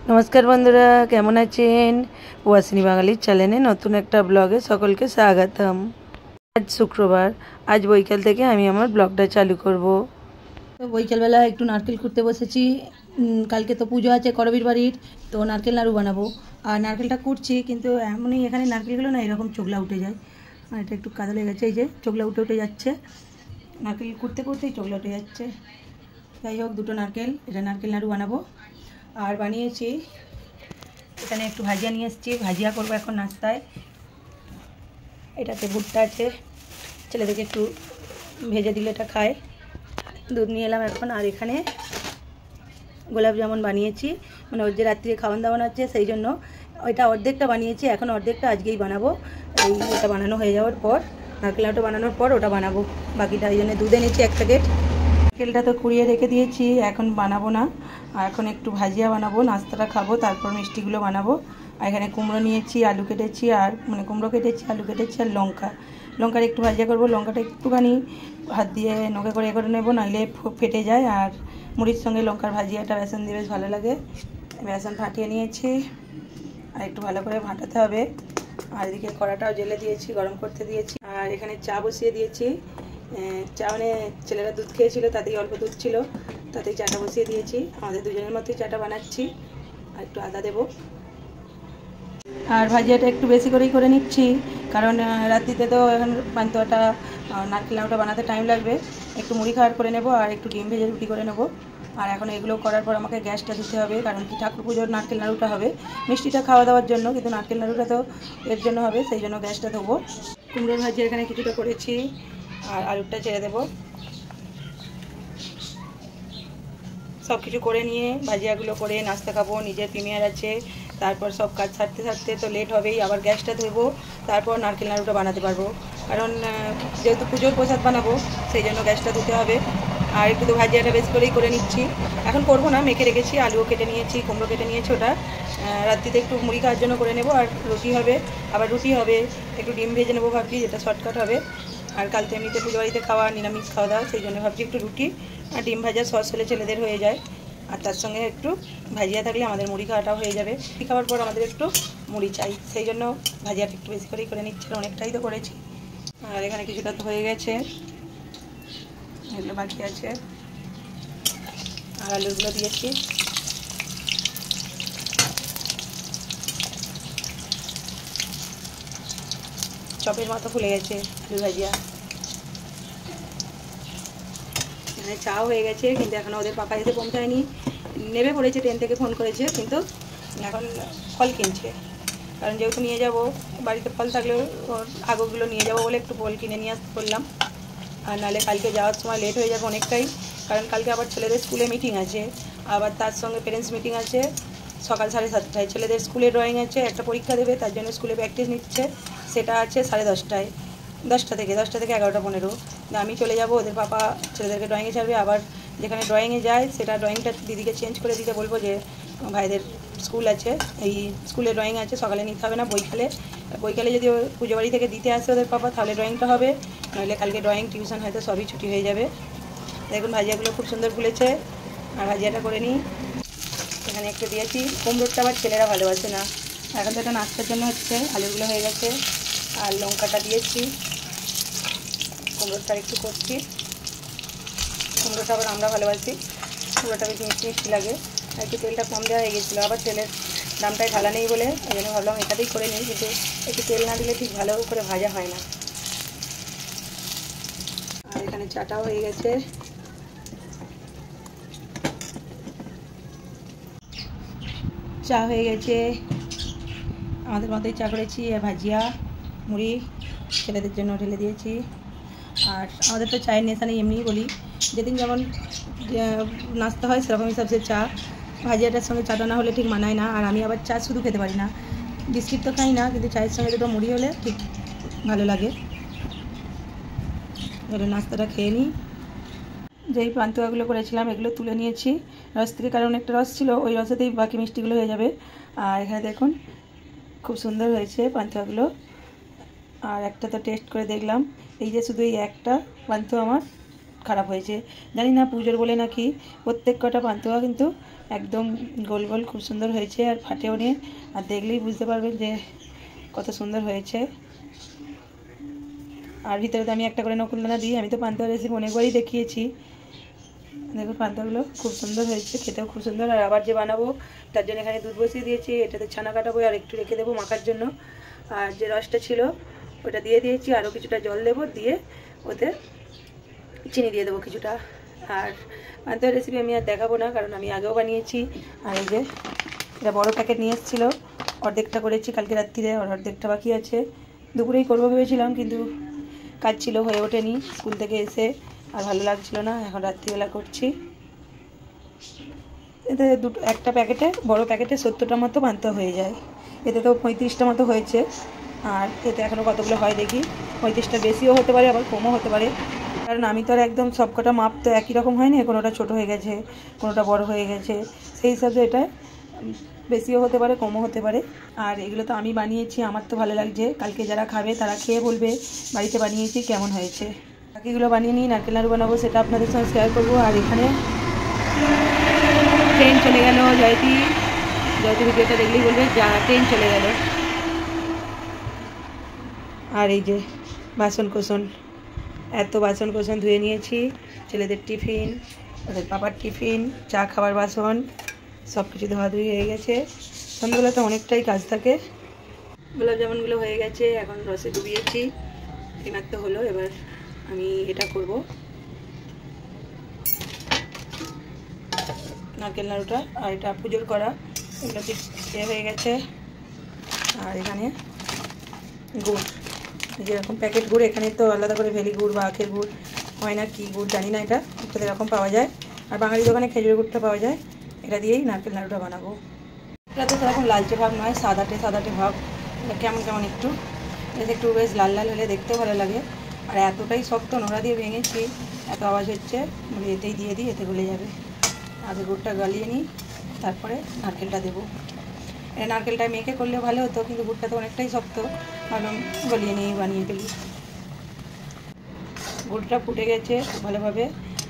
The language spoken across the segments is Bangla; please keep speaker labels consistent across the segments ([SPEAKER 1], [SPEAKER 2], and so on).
[SPEAKER 1] नमस्कार बंधुरा केमन आছেন ওয়াসিনী বাঙালির চ্যানেলে নতুন একটা ব্লগে সকলকে স্বাগতম। আজ শুক্রবার, আজ বৈকাল থেকে আমি আমার ব্লগটা চালু করব। তো বৈকালবেলা একটু নারকেল কুটতে বসেছি। কালকে তো পুজো আছে করবীর বাড়ির, তো নারকেল নাড়ু বানাবো। আর নারকেলটা কুটছি, কিন্তু এমনই এখানে নারকেলগুলো না এরকম চোগলা উঠে যায়। আর এটা একটু কাদা লেগে গেছে, এই যে চোগলা উঠে উঠে যাচ্ছে। নারকেল কুটতে করতেই চোগলা উঠে যাচ্ছে। যাই হোক, দুটো নারকেল, এটা নারকেল নাড়ু বানাবো। আর বানিয়েছি এখানে একটু ভাজিয়া নিয়ে এসেছি, ভাজিয়া করবো এখন নাস্তায়। এটাতে ভুট্টা আছে, ছেলেদেরকে একটু ভেজে দিলে এটা খায়। দুধ নিয়ে এলাম এখন। আর এখানে গোলাপ জামুন বানিয়েছি, মানে ওর যে রাত্রিরে খাওয়ান দাওয়ান আছে সেই জন্য ওইটা অর্ধেকটা বানিয়েছি, এখন অর্ধেকটা আজকেই বানাবো। এই ওটা বানানো হয়ে যাওয়ার পর, নারকেল নাড়ুটা বানানোর পর ওটা বানাবো বাকিটা। এই জন্য দুধ এনেছি 1 প্যাকেট। নারকেলটা তো কুড়িয়ে রেখে দিয়েছি, এখন বানাবো না। আর এখন একটু ভাজিয়া বানাবো, নাস্তাটা খাবো, তারপর মিষ্টিগুলো বানাবো। আর এখানে কুমড়ো নিয়েছি, আলু কেটেছি, আর মানে কুমড়ো কেটেছি, আলু কেটেছি, আর লঙ্কার একটু ভাজিয়া করবো। লঙ্কাটা একটুখানি হাত দিয়ে নখে করে করে নেবো, নাইলে ফেটে যায়। আর মুড়ির সঙ্গে লঙ্কার ভাজিয়াটা বেসন দিয়ে বেশ ভালো লাগে। বেসন ফাটিয়ে নিয়েছি, আর একটু ভালো করে ফাটাতে হবে। আর এদিকে কড়াটাও জেলে দিয়েছি, গরম করতে দিয়েছি। আর এখানে চা বসিয়ে দিয়েছি। চা মানে ছেলেরা দুধ খেয়েছিল, তাতেই অল্প দুধ ছিল, তাতেই চাটা বসিয়ে দিয়েছি। আমাদের দুজনের মধ্যেই চাটা বানাচ্ছি। আর একটু আদা দেবো। আর ভাজিয়াটা একটু বেশি করেই করে নিচ্ছি, কারণ রাত্রিতে তো এখন পান্তুয়াটা নারকেল নাড়ুটা বানাতে টাইম লাগবে। একটু মুড়ি খাওয়ার করে নেব, আর একটু ডিম ভেজে রুটি করে নেব। আর এখন এগুলো করার পর আমাকে গ্যাসটা দিতে হবে, কারণ কি ঠাকুর পুজোর নারকেল নাড়ুটা হবে, মিষ্টিটা খাওয়া দাওয়ার জন্য, কিন্তু নারকেল নাড়ুটা তো এর জন্য হবে, সেই জন্য গ্যাসটা দেবো। কুমড়োর ভাজি এখানে কিছুটা করেছি, আর আলুটা ছেড়ে দেবো। সব কিছু করে নিয়ে ভাজিয়াগুলো করে নাস্তা খাবো। নিজের প্রিমিয়ার আছে, তারপর সব কাজ সারতে সারতে তো লেট হবেই। আবার গ্যাসটা ধরবো, তারপর নারকেল নাড়ুটা বানাতে পারবো, কারণ যেহেতু পুজোর প্রসাদ বানাবো সেই জন্য গ্যাসটা ধুতে হবে। আর একটু তো ভাজিয়াটা বেশ করেই করে নিচ্ছি, এখন করবো না, মেখে রেখেছি। আলুও কেটে নিয়েছি, কুমড়ো কেটে নিয়েছি, ওটা রাত্রিতে একটু মুড়ি খাওয়ার জন্য করে নেবো। আর রুটি হবে, আবার রুটি হবে, একটু ডিম ভেজে নেবো ভাবছি, যেটা শর্টকাট হবে। আর কাল তো এমনিতে পুজো বাড়িতে খাওয়া, নিরামিষ খাওয়া দাওয়া, সেই জন্য ভাবছি একটু রুটি আর ডিম ভাজা সস হলে ছেলেদের হয়ে যায়। আর তার সঙ্গে একটু ভাজিয়া থাকলে আমাদের মুড়ি খাওয়াটাও হয়ে যাবে। মুড়ি খাওয়ার পর আমাদের একটু মুড়ি চাই, সেই জন্য ভাজিয়াটা একটু বেশি করেই করে নিচ্ছি। অনেকটাই তো করেছি। আর এখানে কিছুটা তো হয়ে গেছে, এগুলো বাকি আছে। আর আলুগুলো দিয়েছি। চপের মতো ফুলে গেছে আলু ভাজিয়া। এখানে চাও হয়ে গেছে, কিন্তু এখনও ওদের পাপা এসে পৌঁছায়নি। নেবে পড়েছে, ট্রেন থেকে ফোন করেছে, কিন্তু এখন ফল কিনছে। কারণ যেহেতু নিয়ে যাব, বাড়িতে ফল থাকলেও আগরগুলো নিয়ে যাব বলে একটু ফল কিনে নিয়ে আসতে বললাম। আর নাহলে কালকে যাওয়ার সময় লেট হয়ে যাবে অনেকটাই, কারণ কালকে আবার ছেলেদের স্কুলে মিটিং আছে, আবার তার সঙ্গে প্যারেন্টস মিটিং আছে সকাল 7:30টায়। ছেলেদের স্কুলে ড্রয়িং আছে, একটা পরীক্ষা দেবে, তার জন্য স্কুলে প্র্যাকটিস নিচ্ছে, সেটা আছে 10:30টায়। 10টা থেকে 11:15। আমি চলে যাব, ওদের পাপা ছেলেদেরকে ড্রয়িংয়ে ছাড়বে। আবার যেখানে ড্রয়িংয়ে যায় সেটা ড্রয়িংটা দিদিকে চেঞ্জ করে দিতে বলবো, যে ভাইদের স্কুল আছে, এই স্কুলে ড্রয়িং আছে, সকালে নিতে হবে না, বৈকালে যদি পুজো বাড়ি থেকে দিতে আসে ওদের পাপা, তাহলে ড্রয়িংটা হবে, নইলে কালকে ড্রয়িং টিউশন হয়তো সবই ছুটি হয়ে যাবে। দেখুন ভাজিয়াগুলো খুব সুন্দর ফুলেছে। আর ভাজিয়াটা করে নিই। এখানে একটু দিয়েছি। কুমড়োটা আবার ছেলেরা ভালোবাসে না, এখন তো এটা নাস্তার জন্য হচ্ছে। আলুগুলো হয়ে গেছে, আর লঙ্কাটা দিয়েছি। কুমড়োটা একটু করছি। কুমড়োটা আবার আমরা ভালোবাসি, কুমড়োটা বেশি মিষ্টি মিষ্টি লাগে। আর একটু তেলটা কম দেওয়া হয়ে গেছিলো, আবার তেলের দামটায় ঢালা নেই বলে এই জন্য ভাবলাম এটাতেই করে নিই, কিন্তু একটু তেল না দিলে ঠিক ভালো করে ভাজা হয় না। আর এখানে চাটাও হয়ে গেছে। চা হয়ে গেছে, আমাদের মতোই চা করেছি। আর ভাজিয়া মুড়ি ছেলেদের জন্য ঢেলে দিয়েছি। আর আমাদের তো চায়ের নেশা নেই, এমনিই বলি, যেদিন যেমন নাস্তা হয় সেরকম হিসাবে চা। ভাজিয়াটার সঙ্গে চাটা না হলে ঠিক মানায় না। আর আমি আবার চা শুধু খেতে পারি না, বিস্কিট তো খাই না, কিন্তু চায়ের সঙ্গে দুটো মুড়ি হলে ঠিক ভালো লাগে। এবারে নাস্তাটা খেয়ে নিই। যেই পান্তুয়াগুলো করেছিলাম এগুলো তুলে নিয়েছি রস থেকে, কারণ একটা রস ছিল, ওই রসেতেই বাকি মিষ্টিগুলো হয়ে যাবে। আর এখানে দেখুন খুব সুন্দর হয়েছে পান্তুয়াগুলো। আর একটা তো টেস্ট করে দেখলাম, এই যে শুধু এই একটা পান্তুয়া আমার খারাপ হয়েছে। জানি না পুজোর বলে নাকি প্রত্যেক কটা পান্তুয়া কিন্তু একদম গোল গোল খুব সুন্দর হয়েছে, আর ফাটেও নি, আর দেখলেই বুঝতে পারবেন যে কত সুন্দর হয়েছে। আর ভিতরে তো আমি একটা করে নকুলদানা দিই। আমি তো পান্তুয়া রেসিপি অনেকবারই দেখিয়েছি। দেখুন পান্তুয়াগুলো খুব সুন্দর হয়েছে, খেতেও খুব সুন্দর। আর আবার যে বানাবো তার জন্য এখানে দুধ বসিয়ে দিয়েছি, এটাতে ছানা কাটাবো আর একটু রেখে দেবো মাখার জন্য। আর যে রসটা ছিল ওটা দিয়ে দিয়েছি, আরও কিছুটা জল দেবো, দিয়ে ওতে চিনি দিয়ে দেবো কিছুটা। আর পান্তুয়া রেসিপি আমি আর দেখাবো না, কারণ আমি আগেও বানিয়েছি। আর এই যে এটা বড়ো প্যাকেট নিয়ে এসেছিলো, অর্ধেকটা করেছি কালকে রাত্রিরে, আর অর্ধেকটা বাকি আছে। দুপুরেই করবো ভেবেছিলাম, কিন্তু কাজ ছিল, হয়ে ওঠেনি। স্কুল থেকে এসে আর ভালো লাগছিল না, এখন রাত্রিবেলা করছি। এতে একটা প্যাকেটে, বড় প্যাকেটে 70টা মতো পান্তুয়া হয়ে যায়। এতে তো 35টা মতো হয়েছে, আর এতে এখনও কতগুলো হয় দেখি। 35টা বেশিও হতে পারে, আবার কমও হতে পারে, কারণ আমি তো আর একদম সবকটা মাপ তো একই রকম হয়নি। কোনোটা ছোট হয়ে গেছে, কোনোটা বড় হয়ে গেছে, সেই হিসাবে এটা বেশিও হতে পারে, কমও হতে পারে। আর এগুলো তো আমি বানিয়েছি, আমার তো ভালো লাগছে। কালকে যারা খাবে তারা খেয়ে বলবে বাড়িতে বানিয়েছি কেমন হয়েছে। বাকিগুলো বানিয়ে নিই, নারকেল নাড়ু বানাবো, সেটা আপনাদের সঙ্গে শেয়ার করবো। আর এখানে ট্রেন চলে গেল, জয়তী ভিডিওটা দেখলেই বলবে যা ট্রেন চলে গেল। আর এই যে বাসন কোসন, এত বাসন কোসন ধুয়ে নিয়েছি। ছেলেদের টিফিন, ওদের পাপার টিফিন, চা খাবার বাসন সব কিছু ধোয়াধুয়ি হয়ে গেছে। সন্ধ্যাবেলাতে অনেকটাই কাজ থাকে। গোলাপ জামুনগুলো হয়ে গেছে, এখন রসে ডুবিয়েছি, এনার তো হলো। এবার আমি এটা করব, নারকেল নাড়ুটা। আর এটা পুজোর করা, এগুলো হয়ে গেছে। আর এখানে গুড়, যেরকম প্যাকেট গুড়, এখানে তো আলাদা করে ভেলি গুড় বা আখের গুড় হয় না, কি গুড় জানি না, এটা এরকম পাওয়া যায়। আর বাঙালি দোকানে খেজুর গুড়টা পাওয়া যায়। এটা দিয়েই নারকেল নাড়ুটা বানাবো। এটা তো সেরকম লালচে ভাব নয়, সাদাটে ভাব, কেমন কেমন একটু, এটা একটু বেশ লাল লাল হলে দেখতেও ভালো লাগে। আর এতটাই শক্ত, নোড়া দিয়ে ভেঙেছি, এত আওয়াজ হচ্ছে, মানে এতেই দিয়ে দিই, এতে গলে যাবে। আগে গুড়টা গালিয়ে নিই, তারপরে নারকেলটা দেবো। এটা নারকেলটা মেখে করলে ভালো হতো, কিন্তু গুড়টা তো অনেকটাই শক্ত, ভাবলাম গলিয়ে নিয়ে বানিয়ে ফেলি। গুড়টা ফুটে গেছে ভালোভাবে।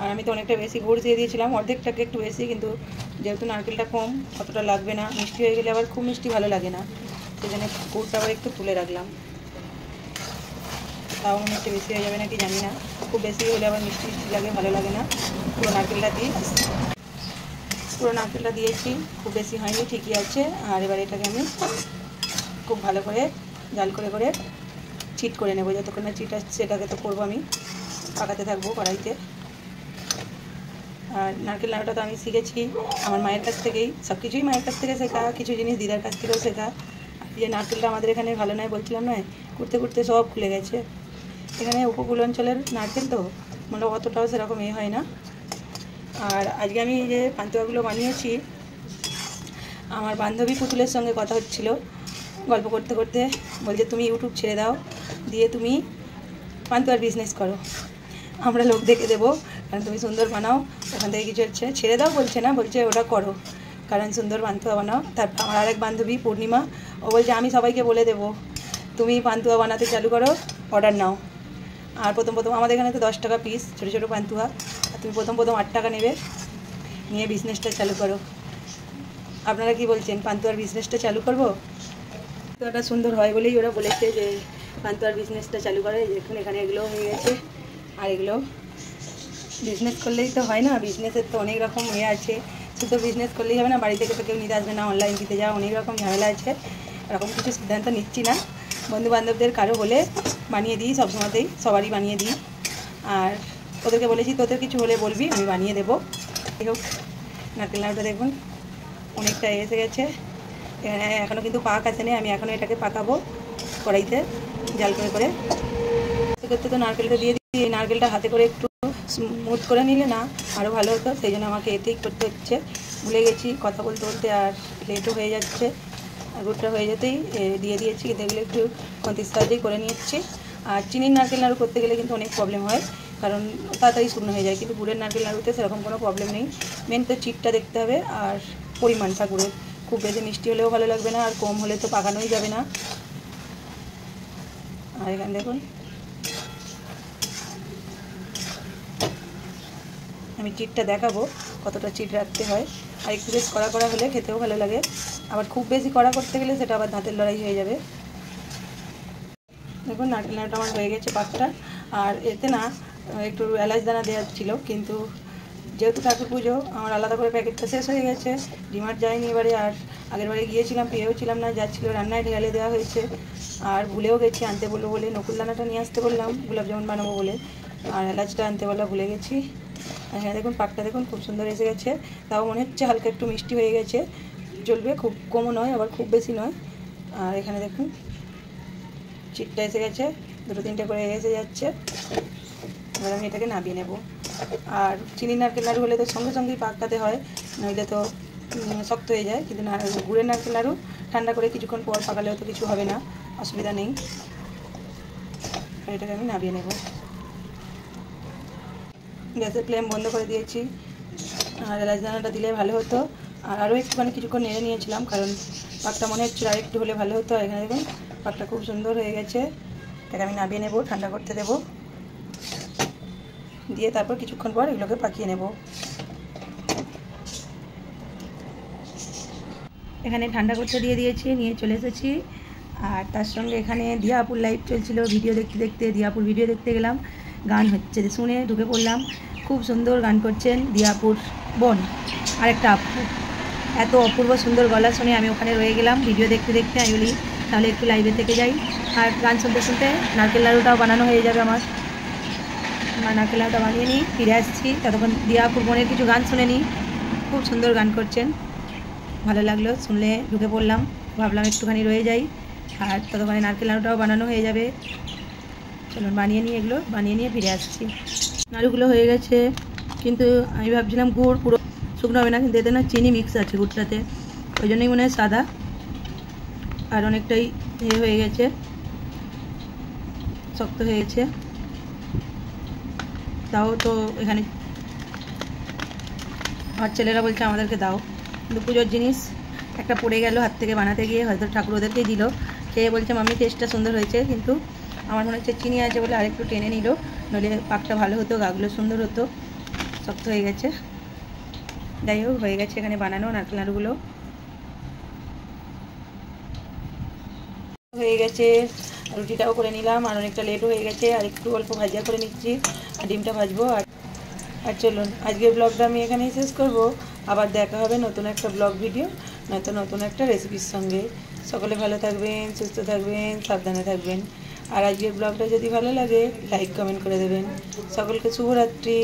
[SPEAKER 1] আর আমি তো অনেকটা বেশি গুড় দিয়ে দিয়েছিলাম, অর্ধেকটাকে একটু বেশি, কিন্তু যেহেতু নারকেলটা কম অতটা লাগবে না। মিষ্টি হয়ে গেলে আবার খুব মিষ্টি ভালো লাগে না, সেই জন্য গুড়টা আবার একটু তুলে রাখলাম। তাও মনে একটু বেশি হয়ে যাবে নাকি জানি না, খুব বেশি হলে আবার মিষ্টি লাগে, ভালো লাগে না। পুরো নারকেলটা দিয়েছি, খুব বেশি হয়নি, ঠিকই আছে। আর এবার এটাকে আমি খুব ভালো করে জাল করে চিট করে নেবো, যতক্ষণ না চিট আসছে সেটাকে তো করবো, আমি পাকাতে থাকবো কড়াইতে। আর নারকেল নাড়ুটা তো আমি শিখেছি আমার মায়ের কাছ থেকেই, সব কিছুই মায়ের কাছ থেকে শেখা, কিছু জিনিস দিদার কাছ থেকেও শেখা। যে নারকেলটা আমাদের এখানে ভালো নয় বলছিলাম নয়, করতে সব খুলে গেছে। এখানে উপকূল অঞ্চলের নারকেল তো মানে অতটাও সেরকম হয় না। আর আজকে আমি যে পান্তুয়াগুলো বানিয়েছি, আমার বান্ধবী পুতুলের সঙ্গে কথা হচ্ছিল, গল্প করতে করতে বলছে তুমি ইউটিউব ছেড়ে দাও, দিয়ে তুমি পান্তুয়ার বিজনেস করো, আমরা লোক দেখে দেবো, কারণ তুমি সুন্দর বানাও। ওখান থেকে কিছু হচ্ছে, ছেড়ে দাও বলছে না, বলছে ওটা করো, কারণ সুন্দর পান্তুয়া বানাও। তারপর আমার আরেক বান্ধবী পূর্ণিমা, ও বলছে আমি সবাইকে বলে দেবো, তুমি পান্তুয়া বানাতে চালু করো, অর্ডার নাও। আর প্রথম আমাদের এখানে তো 10 টাকা পিস ছোটো ছোটো পান্তুয়া, আর তুমি প্রথম 8 টাকা নেবে, নিয়ে বিজনেসটা চালু করো। আপনারা কি বলছেন, পান্তুয়ার বিজনেসটা চালু করবো? তো ওটা সুন্দর হয় বলেই ওরা বলেছে যে পান্তুয়ার বিজনেসটা চালু করে। দেখুন এখানে এগুলো হয়ে গেছে, আর এগুলো বিজনেস করলেই তো হয় না, বিজনেসের তো অনেক রকম আছে, শুধু বিজনেস করলেই হবে না, বাড়ি থেকে তো কেউ নিতে আসবে না, অনলাইন দিতে যাওয়া, অনেক রকম ঝামেলা আছে। এরকম কিছু সিদ্ধান্ত নিচ্ছি না, বন্ধুবান্ধবদের কারো হলে বানিয়ে দিই, সবসময়তেই সবারই বানিয়ে দিই। আর ওদেরকে বলেছি তোদের কিছু হলে বলবি, আমি বানিয়ে দেবো। যাই হোক, নারকেল নাড়ুটা দেখুন অনেকটা এসে গেছে, এখনও কিন্তু পাক আসেনি। আমি এখনও এটাকে পাকাবো কড়াইতে জাল করে করতে। তো নারকেলটা দিয়ে দিই, এই নারকেলটা হাতে করে একটু স্মুথ করে নিলে না আরও ভালো হতো, সেই জন্য আমাকে এতেই করতে হচ্ছে। ভুলে গেছি কথা বলতে, আর লেটও হয়ে যাচ্ছে। আর গুড়টা হয়ে যেতেই দিয়ে দিয়েছি, দেখলে একটু খন্তির সাহায্যেই করে নিচ্ছি। আর চিনির নারকেল নাড়ু করতে গেলে কিন্তু অনেক প্রবলেম হয়, কারণ তাড়াতাড়ি শুকনো হয়ে যায়, কিন্তু গুড়ের নারকেল নাড়ুতে সেরকম কোনো প্রবলেম নেই। মেন তো চিটটা দেখতে হবে, আর পরিমাণটা গুড়ের, খুব বেশি মিষ্টি হলেও ভালো লাগবে না, আর কম হলে তো পাকানোই যাবে না। আর এখানে দেখুন আমি চিটটা দেখাবো কতটা চিট রাখতে হয়। আর একটু বেশ কড়া কড়া হলে খেতেও ভালো লাগে। আবার খুব বেশি কড়া করতে গেলে সেটা আবার দাঁতের লড়াই হয়ে যাবে। দেখুন নারকেল নাড়ুটা আমার হয়ে গেছে পাকটা। আর এতে না একটু এলাচ দানা দেওয়া ছিল, কিন্তু যেহেতু ঠাকুর পুজো আমার আলাদা করে প্যাকেটটা শেষ হয়ে গেছে, ডিমার্ট যায়নি এবারে। আর আগের বারে গিয়েছিলাম, পেয়েও ছিলাম না, যাচ্ছিল রান্নায় ঢেলে দেওয়া হয়েছে। আর ভুলেও গেছি আনতে বলবো বলে, নকুল দানাটা নিয়ে আসতে বললাম গোলাপ জামুন বানাবো বলে, আর এলাচটা আনতে বলা ভুলে গেছি। হ্যাঁ দেখুন পাকটা দেখুন খুব সুন্দর এসে গেছে, তাও মনে হচ্ছে হালকা একটু মিষ্টি হয়ে গেছে, চলবে, খুব কমও নয় আবার খুব বেশি নয়। আর এখানে দেখুন চিটটা এসে গেছে, দুটো তিনটে করে এসে যাচ্ছে। এবার আমি এটাকে নামিয়ে নেব। আর চিনি নারকেল নাড়ু হলে তো সঙ্গে সঙ্গেই পাকাতে হয়, নইলে তো শক্ত হয়ে যায়। কিন্তু গুড়ের নারকেল নাড়ু ঠান্ডা করে কিছুক্ষণ পর পাকালেও তো কিছু হবে না, অসুবিধা নেই। আর এটাকে আমি নামিয়ে নেব। গ্যাসের ফ্লেম বন্ধ করে দিয়েছি। আর এলাচ দানাটা দিলে ভালো হতো, আর আরও একটুখানি কিছুক্ষণ নেড়ে নিয়েছিলাম, কারণ পাকটা মনে হচ্ছিল আর একটু হলে ভালো হতো। আর এখানে দেখুন পাকটা খুব সুন্দর হয়ে গেছে। এটাকে আমি নামিয়ে নেব, ঠান্ডা করতে দেব, দিয়ে তারপর কিছুক্ষণ পর এগুলোকে পাকিয়ে নেব। এখানে ঠান্ডা করতে দিয়ে দিয়েছি, নিয়ে চলে এসেছি। আর তার সঙ্গে এখানে দিয়াপুর লাইভ চলছিল, ভিডিও দেখতে দেখতে দিয়াপুর ভিডিও দেখতে গেলাম, গান হচ্ছে শুনে ঢুকে পড়লাম। খুব সুন্দর গান করছেন দিয়াপুর বোন আরেকটা আপু, এত অপূর্ব সুন্দর গলা শুনে আমি ওখানে রয়ে গেলাম ভিডিও দেখতে দেখতে। আমি বলি তাহলে একটু লাইভে থেকে যাই, আর গান শুনতে শুনতে নারকেল নাড়ুটাও বানানো হয়ে যাবে আমার। নারকেল নাড়ুটা বানিয়ে নিই, ফিরে আসছি। ততক্ষণ দিয়াপুর বোনের কিছু গান শুনে নিই, খুব সুন্দর গান করছেন, ভালো লাগলো শুনলে, ঢুকে পড়লাম, ভাবলাম একটুখানি রয়ে যাই। আর ততক্ষণে নারকেল নাড়ুটাও বানানো হয়ে যাবে। চলুন বানিয়ে নিই, এগুলো বানিয়ে নিয়ে ফিরে আসছি। নাড়ুগুলো হয়ে গেছে, কিন্তু আমি ভাবছিলাম গুড় পুরো শুকনো হবে না, কিন্তু এতে না চিনি মিক্স আছে গুড়টাতে, ওই জন্যই মনে হয় সাদা। আর অনেকটাই হয়ে গেছে, শক্ত হয়ে গেছে। তাও তো এখানে আমার ছেলেরা বলছে আমাদেরকে দাও, কিন্তু পুজোর জিনিস একটা পড়ে গেল হাত থেকে বানাতে গিয়ে, হয়তো ঠাকুর ওদেরকেই দিল। খেয়ে বলছে মাম্মি টেস্টটা সুন্দর হয়েছে, কিন্তু আমার মনে হচ্ছে চিনি আছে বলে আরেকটু টেনে নিল, নইলে পাকটা ভালো হতো, গাগুলো সুন্দর হতো। শক্ত হয়ে গেছে, যাই হোক হয়ে গেছে এখানে বানানো নারকেল নাড়ুগুলো হয়ে গেছে। রুটিটাও করে নিলাম, আর অনেকটা লেটও হয়ে গেছে, আর একটু অল্প ভাজা করে নিচ্ছি, আর ডিমটা ভাজবো। আর চলুন আজকের ব্লগটা আমি এখানেই শেষ করব। আবার দেখা হবে নতুন একটা ব্লগ ভিডিও, নয়তো নতুন একটা রেসিপির সঙ্গে। সকলে ভালো থাকবেন, সুস্থ থাকবেন, সাবধানে থাকবেন। আর আজকের ব্লগটা যদি ভালো লাগে লাইক কমেন্ট করে দেবেন। সকলকে শুভরাত্রি।